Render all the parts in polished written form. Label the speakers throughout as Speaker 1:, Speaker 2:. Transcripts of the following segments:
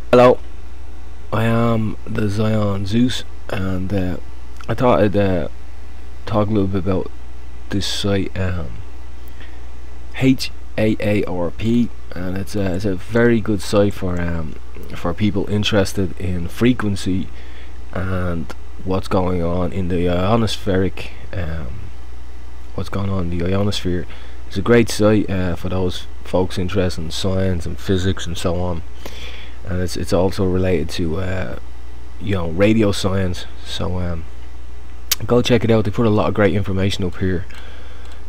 Speaker 1: Hello, I am the Zion Zeus, and I thought I'd talk a little bit about this site, HAARP, and it's a very good site for people interested in frequency and what's going on in the ionospheric, what's going on in the ionosphere. It's a great site for those folks interested in science and physics and so on, and it's also related to radio science. So go check it out. They put a lot of great information up here.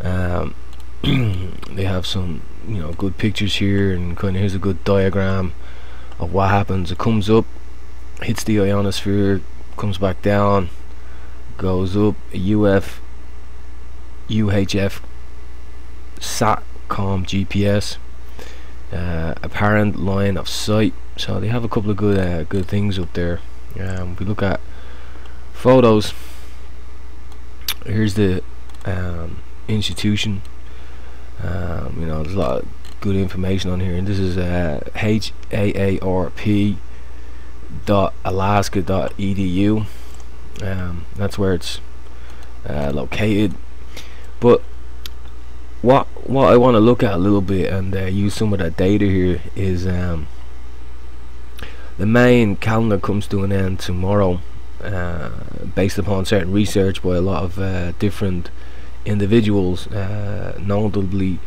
Speaker 1: They have some good pictures here, and kind of here's a good diagram of what happens. It comes up, hits the ionosphere, comes back down, goes up, UHF SATCOM GPS, apparent line of sight. So they have a couple of good things up there. If we look at photos, here's the institution. There's a lot of good information on here, and this is haarp.alaska.edu. That's where it's located. But what I want to look at a little bit and use some of that data here is the main calendar comes to an end tomorrow, based upon certain research by a lot of different individuals, notably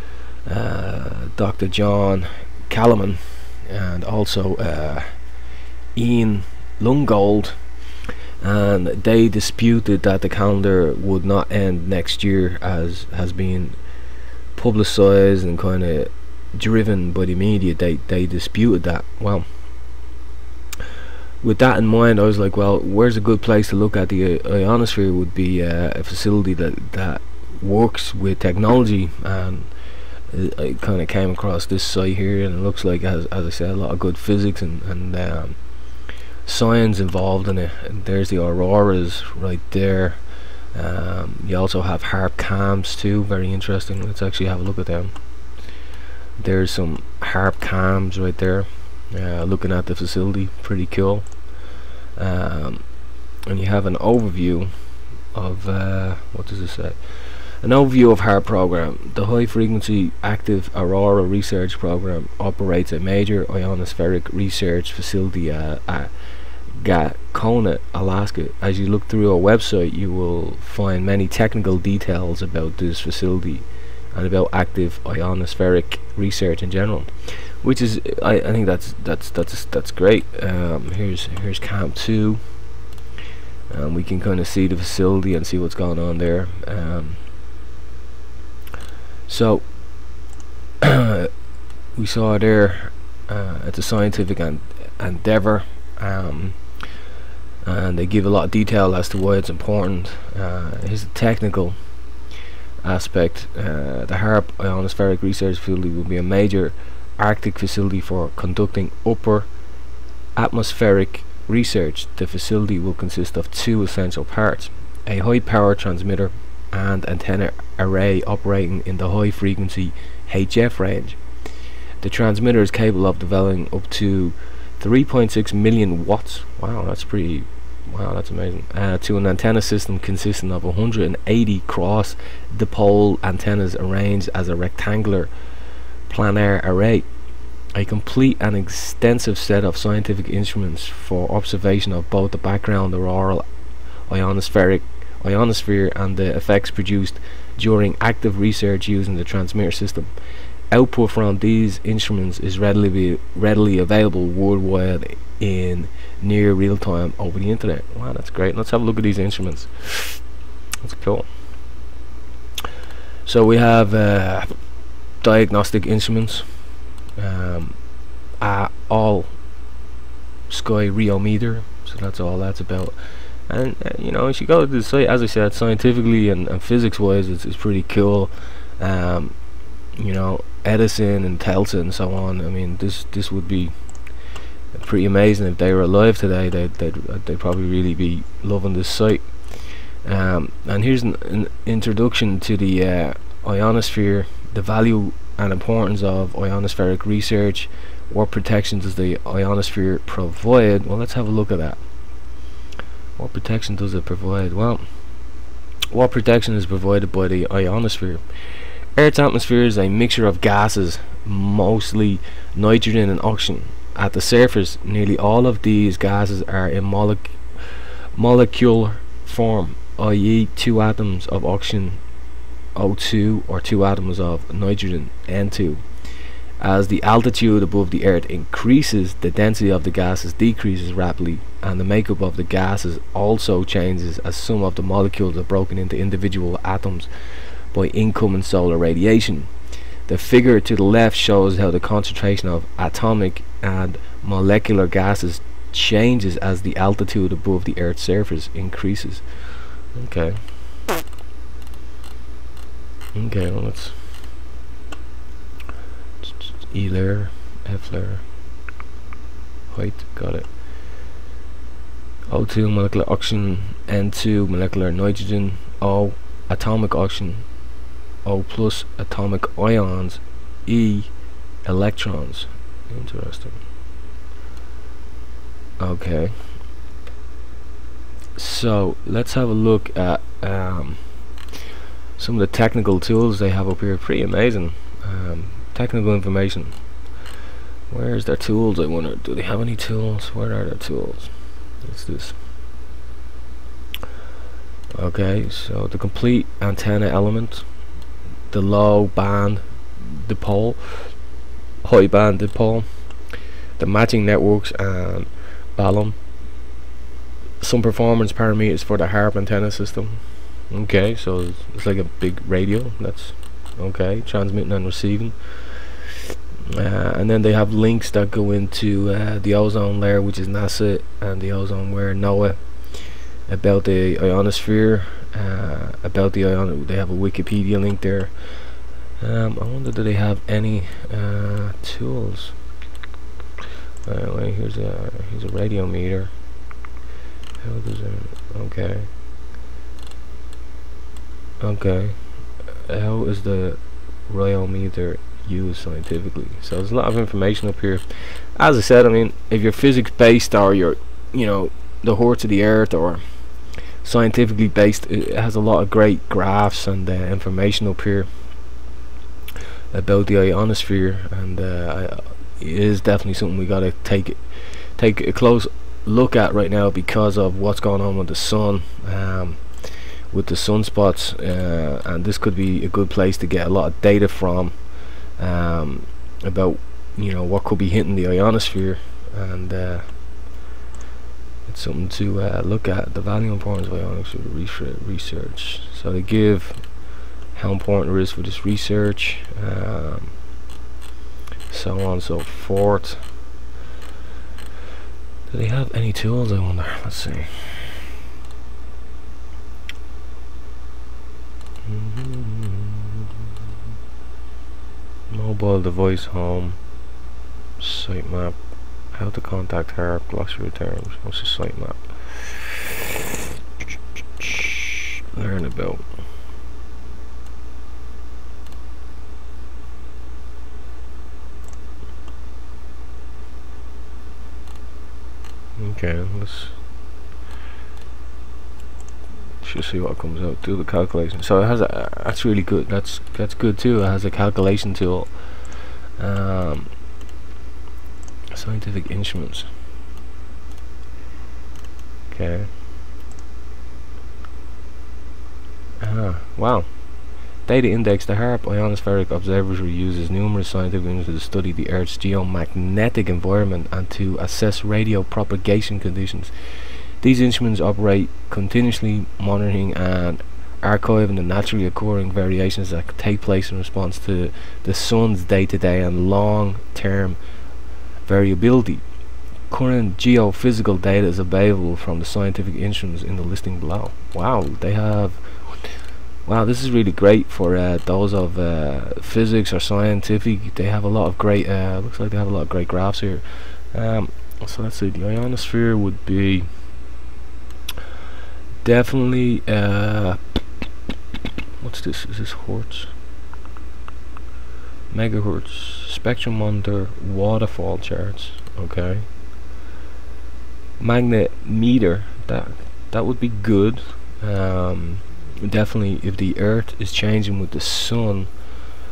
Speaker 1: Dr. John Callman and also Ian Lungold, and they disputed that the calendar would not end next year, as has been publicized and kind of driven by the media. They disputed that. Well, with that in mind, I was like, well, where's a good place to look at the ionosphere? Would be a facility that works with technology, and I kind of came across this site here, and it looks like, as I said, a lot of good physics and science involved in it. And there's the auroras right there. You also have HARP cams too, very interesting. Let's actually have a look at them. There's some HARP cams right there, looking at the facility, pretty cool. And you have an overview of what does it say? An overview of HARP program. The High Frequency Active Aurora Research Program operates a major ionospheric research facility at Gacona, Alaska. As you look through our website, you will find many technical details about this facility and about active ionospheric research in general, which is I think that's great. Here's Camp 2. We can kind of see the facility and see what's going on there. So we saw there it's a scientific endeavor, and they give a lot of detail as to why it's important. Here's the technical aspect. The HARP ionospheric research facility will be a major Arctic facility for conducting upper atmospheric research. The facility will consist of two essential parts: a high power transmitter and antenna array operating in the high frequency HF range. The transmitter is capable of developing up to 3.6 million watts. Wow, that's amazing. To an antenna system consisting of 180 cross dipole antennas arranged as a rectangular planar array. A complete and extensive set of scientific instruments for observation of both the background auroral ionosphere and the effects produced during active research using the transmitter system. Output from these instruments is readily available worldwide in near real time over the internet. Wow, that's great. Let's have a look at these instruments. That's cool. So we have diagnostic instruments, all sky rheometer, so that's all that's about. And if you go to the site, as I said, scientifically and physics wise, it's pretty cool. Edison and Tesla and so on. I mean, this would be pretty amazing if they were alive today. They'd probably really be loving this site. And here's an introduction to the ionosphere, the value and importance of ionospheric research, What protection does the ionosphere provide? Well, let's have a look at that. What protection does it provide? Well, what protection is provided by the ionosphere? Earth's atmosphere is a mixture of gases, mostly nitrogen and oxygen. At the surface, nearly all of these gases are in molecular form, i.e. 2 atoms of oxygen, O2, or 2 atoms of nitrogen, N2. As the altitude above the Earth increases, the density of the gases decreases rapidly, and the makeup of the gases also changes as some of the molecules are broken into individual atoms by incoming solar radiation. The figure to the left shows how the concentration of atomic and molecular gases changes as the altitude above the Earth's surface increases. Okay, well, let's E layer, F layer, height, got it. O2 molecular oxygen, N2 molecular nitrogen, O atomic oxygen, O plus atomic ions, E electrons. Interesting. Okay, so let's have a look at some of the technical tools they have up here. Pretty amazing. Technical information. Where's their tools? I wonder, do they have any tools? Where are their tools? What's this? Okay, so the complete antenna element, the low band dipole, high band dipole, the matching networks and balun, some performance parameters for the harp antenna system. Okay, so it's like a big radio. That's okay, transmitting and receiving. And then they have links that go into the ozone layer, which is NASA, and the ozone layer, NOAA, about the ionosphere, about the ion. They have a Wikipedia link there. I wonder, do they have any tools? Wait, here's a radio meter. How does it? Okay. How is the radiometer used scientifically? So there's a lot of information up here. As I said, I mean, if you're physics based, or you're, you know, the Horse of the Earth, or scientifically based, it has a lot of great graphs and information up here about the ionosphere, and it is definitely something we gotta take a close look at right now, because of what's going on with the sun, with the sunspots, and this could be a good place to get a lot of data from, about, you know, what could be hitting the ionosphere, and it's something to look at. The value and importance of ionosphere research. So they give how important it is for this research, so on and so forth. Do they have any tools, I wonder? Let's see. Mobile device, home, sitemap, how to contact her, glossary terms. What's the sitemap? Learn about. Okay, let's just see what comes out. Do the calculation. So it has a, that's really good. That's good too. It has a calculation tool. Scientific instruments. Okay. Wow. Data index. The HARP ionospheric observatory uses numerous scientific instruments to study the Earth's geomagnetic environment and to assess radio propagation conditions. These instruments operate continuously, monitoring and archiving the naturally occurring variations that take place in response to the sun's day-to-day and long-term variability. Current geophysical data is available from the scientific instruments in the listing below. Wow, they have. Wow, this is really great for those of physics or scientific. They have a lot of great. Looks like they have a lot of great graphs here. So let's see. The ionosphere would be definitely. What's this? Is this Hertz? megahertz spectrum monitor waterfall charts. Okay. Magnet meter, that would be good. Definitely, if the earth is changing with the sun,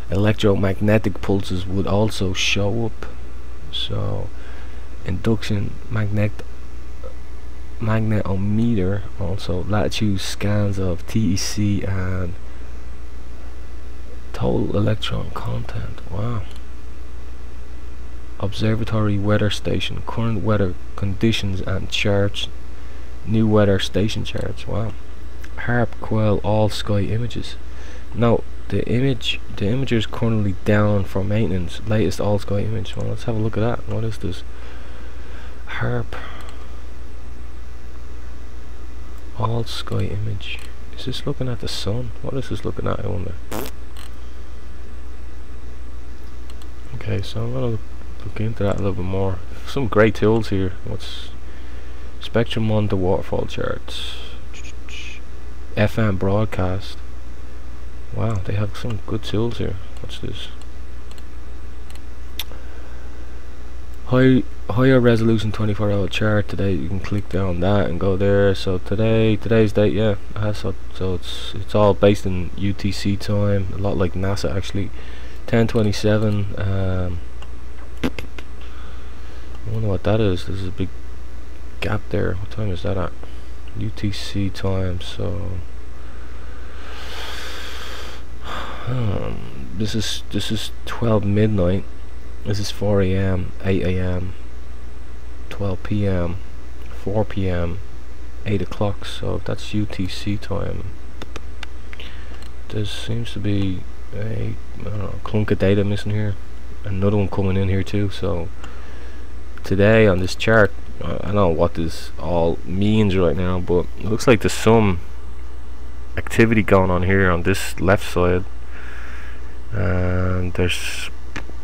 Speaker 1: electromagnetic pulses would also show up. So induction magnetometer, also latitude scans of TEC and total electron content. Wow. Observatory weather station, current weather conditions and charts, new weather station charts. Wow. Harp coil all sky images. No, the imager is currently down for maintenance. Latest all sky image. Well, let's have a look at that. What is this? Harp all sky image. Is this looking at the sun? What is this looking at, I wonder? Okay, so I'm gonna look into that a little bit more. Some great tools here. What's spectrum monitor waterfall charts, FM broadcast. Wow, they have some good tools here. What's this? Higher resolution 24-hour chart today. You can click down that and go there. So today's date, yeah. So it's all based in UTC time. A lot like NASA actually. 10:27. I wonder what that is. There's a big gap there. What time is that at? UTC time. So this is 12 midnight. This is 4 a.m., 8 a.m., 12 p.m., 4 p.m., 8 o'clock. So that's UTC time. There seems to be a clunk of data missing here. Another one coming in here too. So today on this chart, I don't know what this all means right now, but it looks like there's some activity going on here on this left side, and there's,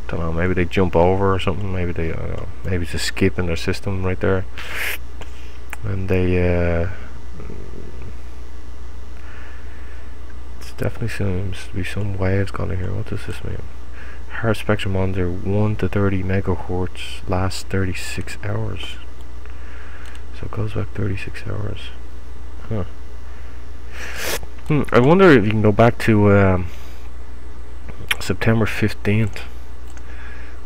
Speaker 1: don't know, maybe they jump over or something. Maybe they maybe it's a skip in their system right there, and they definitely seems to be some waves going in here. What does this mean? Heart spectrum monitor 1 to 30 megahertz lasts 36 hours. So it goes back 36 hours. Huh. I wonder if you can go back to September 15th.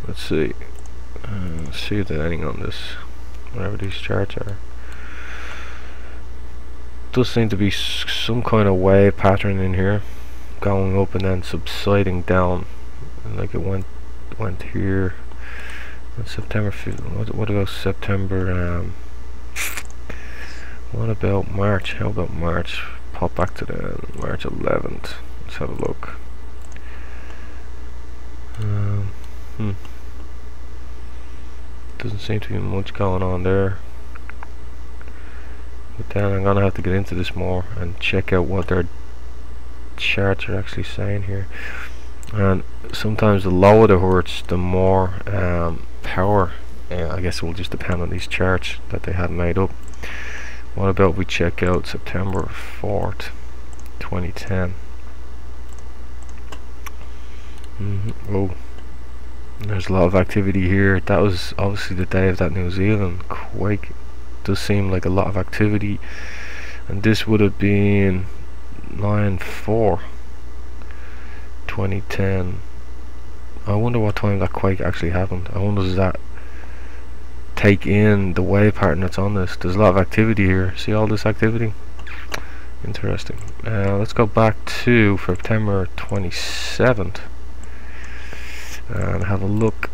Speaker 1: Let's see. See if there's anything on this. Whatever these charts are. Does seem to be some kind of wave pattern in here, going up and then subsiding down, like it went here. September 5th. What about September? What about March? How about March? Pop back to the March 11th. Let's have a look. Doesn't seem to be much going on there. But then I'm gonna have to get into this more and check out what their charts are actually saying here. And sometimes the lower the hertz, the more power. I guess it will just depend on these charts that they have made up. What about we check out September 4th, 2010? Oh, there's a lot of activity here. That was obviously the day of that New Zealand quake. Does seem like a lot of activity, and this would have been 9/4 2010. I wonder what time that quake actually happened. I wonder, does that take in the wave pattern that's on this? There's a lot of activity here. See all this activity? Interesting. Let's go back to September 27th and have a look.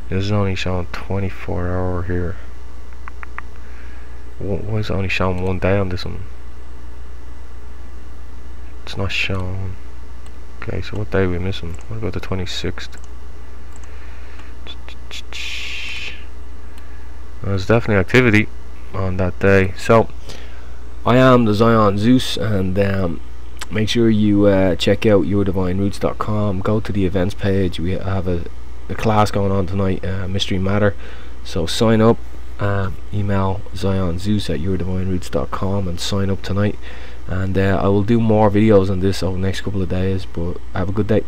Speaker 1: This is only showing 24-hour here. Why is it only showing one day on this one? It's not showing. Okay, so what day are we missing? What about the 26th? There's definitely activity on that day. So I am the Zion Zeus, and make sure you check out yourdivineroots.com. Go to the events page. We have a class going on tonight, Mystery Matter. So sign up, email zionzeus@yourdivineroots.com and sign up tonight. and I will do more videos on this over the next couple of days. But have a good day.